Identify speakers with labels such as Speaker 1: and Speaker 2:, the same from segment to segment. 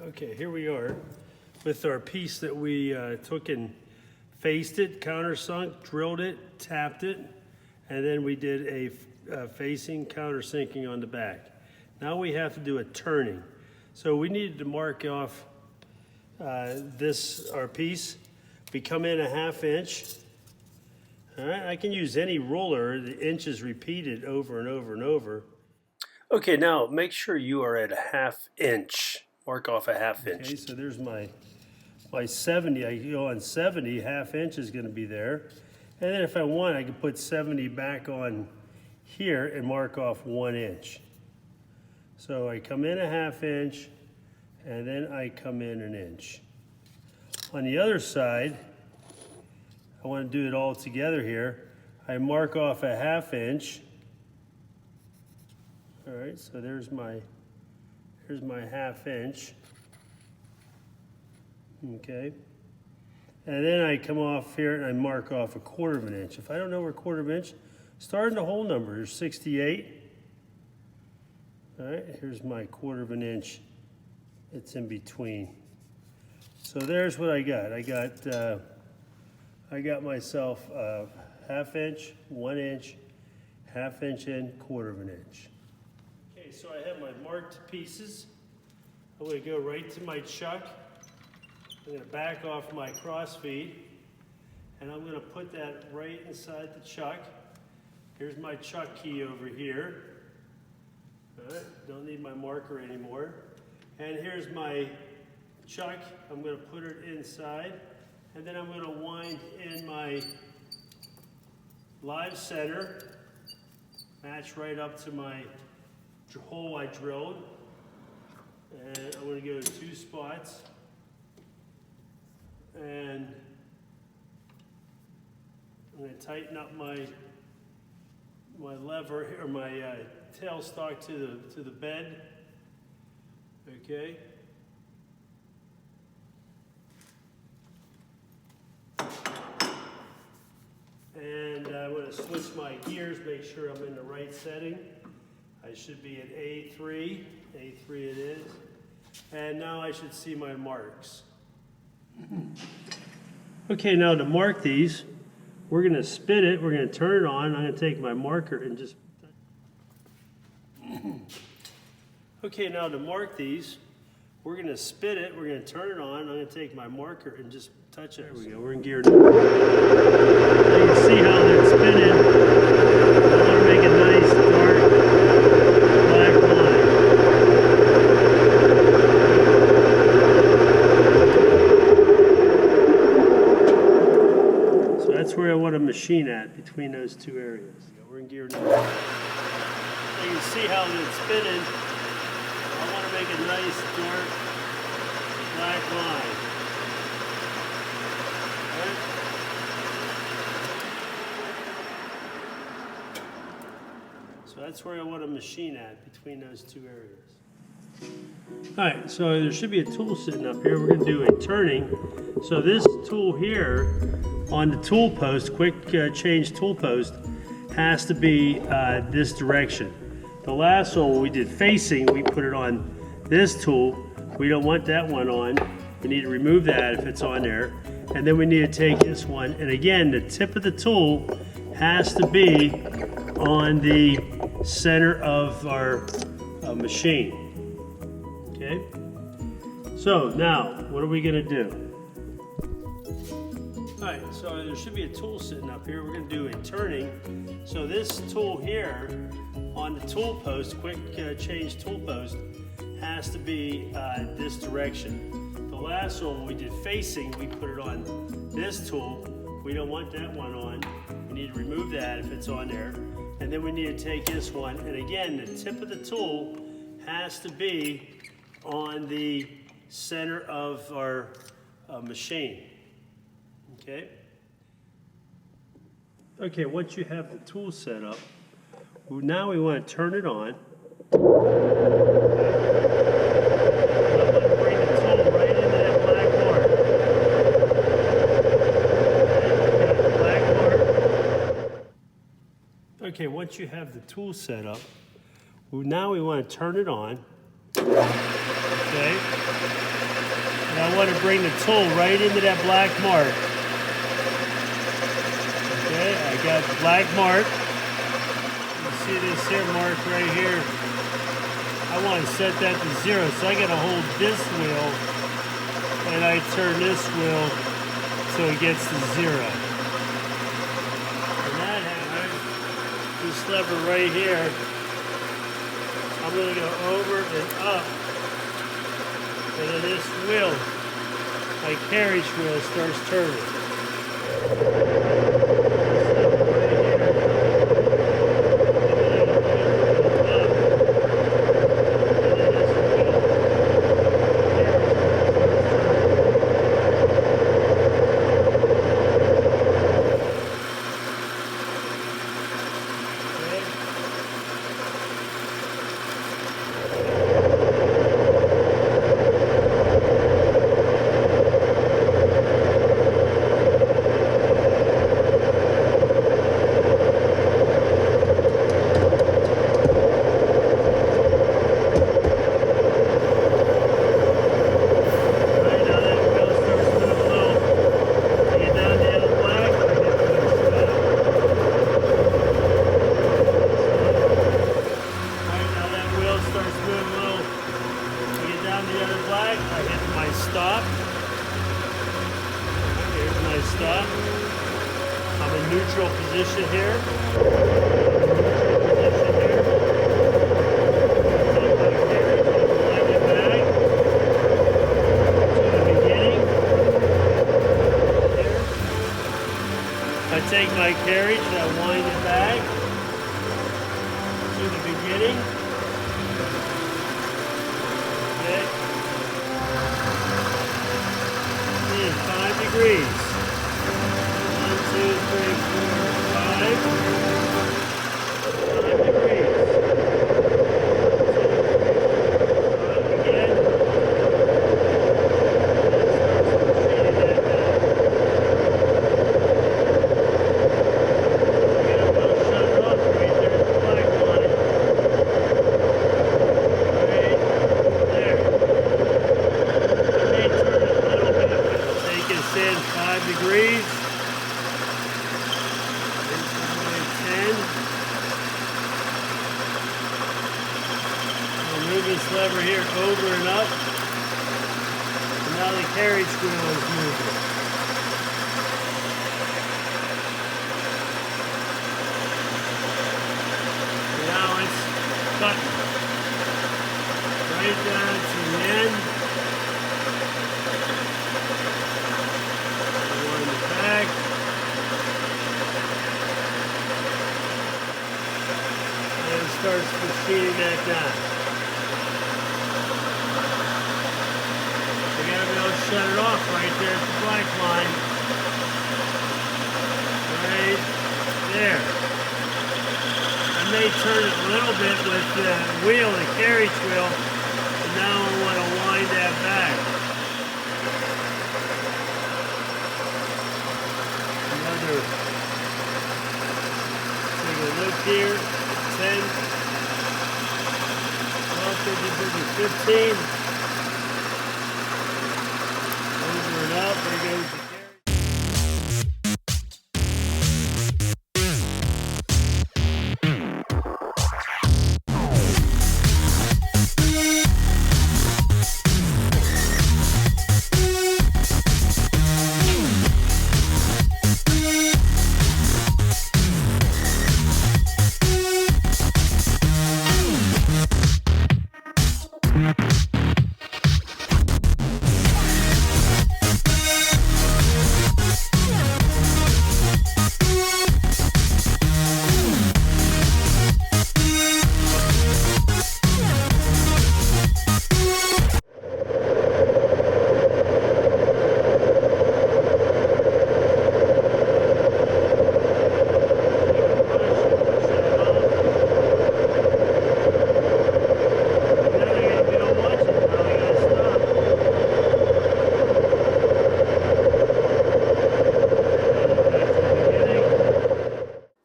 Speaker 1: Okay, here we are with our piece that we took and faced it, countersunk, drilled it, tapped it, and then we did a facing countersinking on the back. Now we have to do a turning. So we needed to mark off our piece. We come in 1/2 inch. All right, I can use any ruler. The inch is repeated over and over and over. Okay, now make sure you are at 1/2 inch. Mark off 1/2 inch. Okay, so there's my 70. I go on 70, 1/2 inch is going to be there. And then if I want, I can put 70 back on here and mark off 1 inch. So I come in 1/2 inch, and then I come in 1 inch. On the other side, I want to do it all together here. I mark off 1/2 inch. All right, so here's my 1/2 inch. Okay. And then I come off here and I mark off 1/4 inch. If I don't know where 1/4 inch, start in the whole number. Here's 68. All right, here's my 1/4 inch. It's in between. So there's what I got. I got myself 1/2 inch, 1 inch, 1/2 inch in, 1/4 inch. Okay, so I have my marked pieces. I'm going to go right to my chuck. I'm going to back off my cross feed, and I'm going to put that right inside the chuck. Here's my chuck key over here. All right, don't need my marker anymore. And here's my chuck. I'm going to put it inside, and then I'm going to wind in my live center, match right up to my hole I drilled. And I'm going to go to 2 spots. And I'm going to tighten up my lever or my tailstock to the bed. Okay. And I'm going to switch my gears, make sure I'm in the right setting. I should be at A3. A3 it is. And now I should see my marks. Okay, now to mark these, we're going to spin it, we're going to turn it on. I'm going to take my marker and just... Okay, now to mark these, we're going to spin it, we're going to turn it on. I'm going to take my marker and just touch it. There we go, we're in gear now. You can see how that's spinning. I want to make a nice dark black line. So that's where I want to machine at, between those 2 areas. We're in gear now. So you can see how it's spinning. I want to make a nice dark black line. Right? So that's where I want to machine at, between those 2 areas. All right, so there should be a tool sitting up here. We're going to do a turning. So this tool here on the tool post, quick change tool post, has to be this direction. The last one, when we did facing, we put it on this tool. We don't want that one on. We need to remove that if it's on there. And then we need to take this one. And again, the tip of the tool has to be on the center of our machine. Okay? So now, what are we going to do? All right, so there should be a tool sitting up here. We're going to do a turning. So this tool here on the tool post, quick change tool post, has to be this direction. The last one we did facing, we put it on this tool. We don't want that one on. We need to remove that if it's on there. And then we need to take this one. And again, the tip of the tool has to be on the center of our machine. Okay? Okay, once you have the tool set up, now we want to turn it on. Bring the tool right into that black mark. Okay, once you have the tool set up, now we want to turn it on. Okay? And I want to bring the tool right into that black mark. Okay, I got the black mark. You see this here mark right here? I want to set that to 0, so I got to hold this wheel and I turn this wheel so it gets to 0. And that happens, this lever right here, I'm going to go over and up, and then this wheel, my carriage wheel, starts turning. Stop. I'm in neutral position here. I take my carriage and I wind it back to the beginning. Okay. 5 degrees. 1, 2, 3, 4, 5. 5 degrees. Again. In 5 degrees. 10. I'll move this lever here over and up. And now the carriage wheel is moving. And now it's cut right down to the end. Back. And it starts machining that down. You gotta be able to shut it off right there at the black line. Right there. I may turn it a little bit with the wheel, the carriage wheel, and now I want to wind that back. Take a look here, 10, 12, 13, 15. Over and up, there goes the carriage.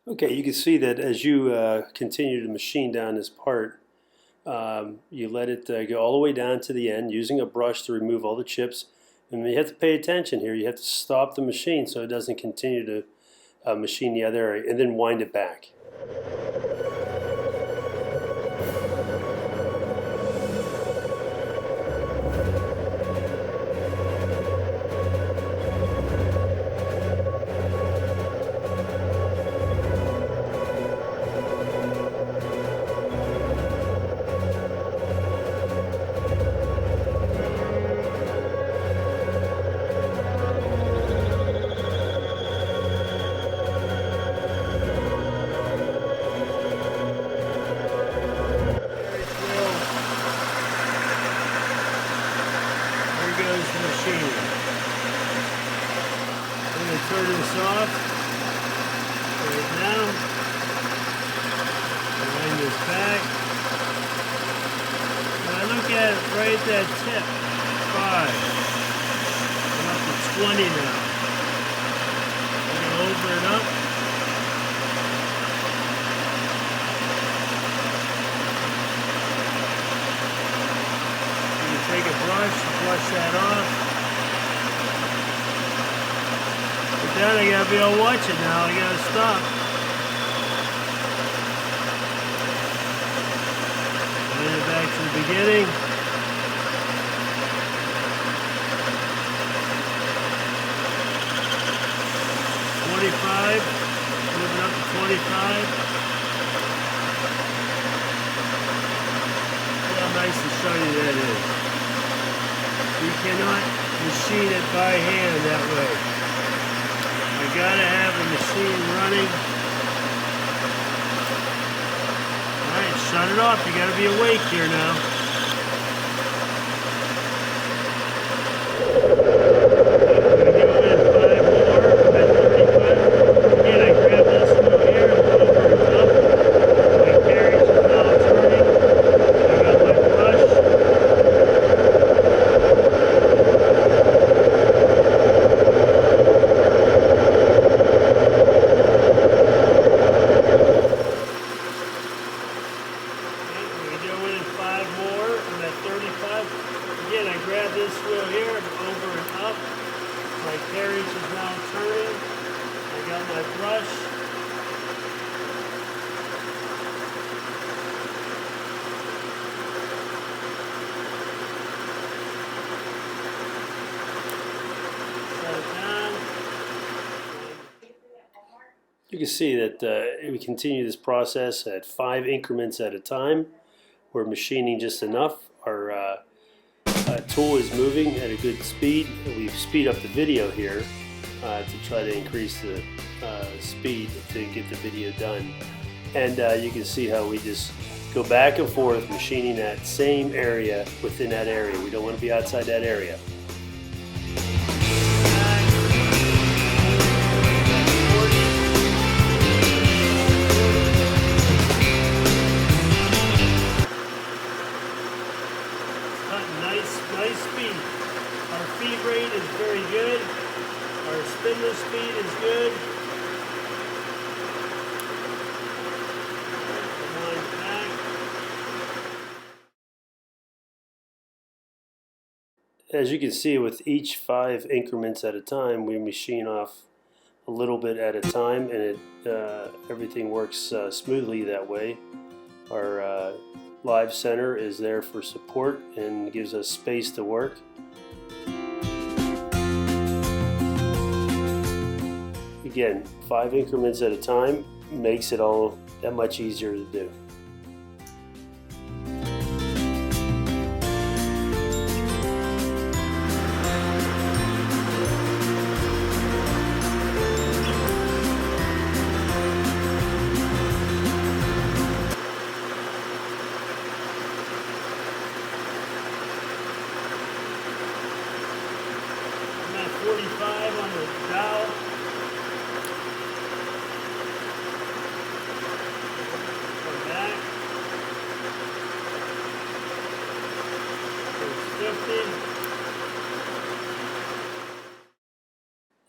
Speaker 1: Okay, you can see that as you continue to machine down this part, You let it go all the way down to the end using a brush to remove all the chips. And you have to pay attention here. You have to stop the machine so it doesn't continue to machine the other area, and then wind it back. Turn this off right now. Wind this back. When I look at it right at that tip, 5. I'm up to 20 now. I'm going to over it up. You can take a brush that off. Then I gotta be able to watch it now. I gotta stop. Bring it back to the beginning. $25. Moving up to 25. Look how nice and shiny that is. You cannot machine it by hand that way. You gotta have the machine running. Alright, shut it off. You gotta be awake here now. Again, I grab this one here and put it over the top. My carriage is now turning. I got my brush. Again, I grab this wheel here, over and up. My carriage is now turning. I got my brush. Set it down. You can see that we continue this process at 5 increments at a time. We're machining just enough. Our tool is moving at a good speed. We speed up the video here to try to increase the speed to get the video done. And you can see how we just go back and forth machining that same area within that area. We don't want to be outside that area. Nice speed. Our feed rate is very good. Our spindle speed is good. As you can see, with each 5 increments at a time, we machine off a little bit at a time, and everything works smoothly that way. Our live center is there for support and gives us space to work. Again, 5 increments at a time makes it all that much easier to do. I'm at 45 on the dial.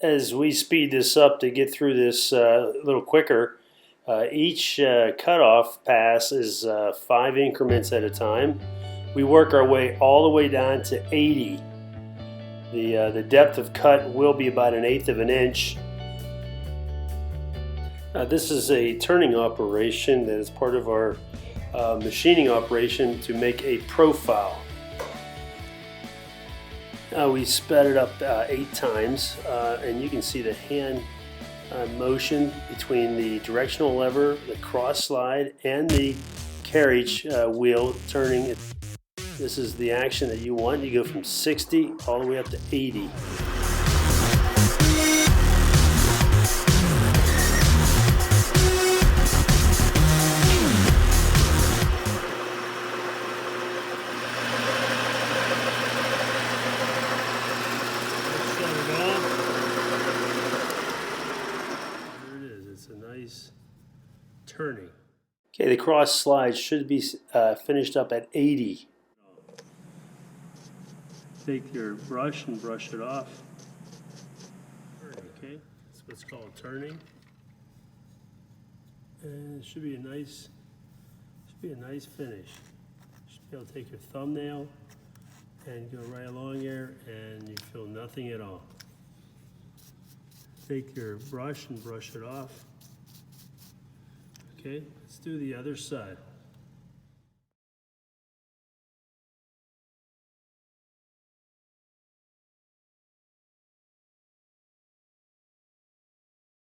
Speaker 1: As we speed this up to get through this a little quicker, Each cutoff pass is 5 increments at a time. We work our way all the way down to 80. The depth of cut will be about 1/8 of an inch. This is a turning operation that is part of our machining operation to make a profile. We sped it up 8 times, and you can see the hand motion between the directional lever, the cross slide, and the carriage wheel turning. This is the action that you want. You go from 60 all the way up to 80. It's a nice turning. Okay, the cross slide should be finished up at 80. Take your brush and brush it off. Okay, that's what's called turning. And it should be a nice finish. You should be able to take your thumbnail and go right along here, and you feel nothing at all. Take your brush and brush it off. Okay, let's do the other side.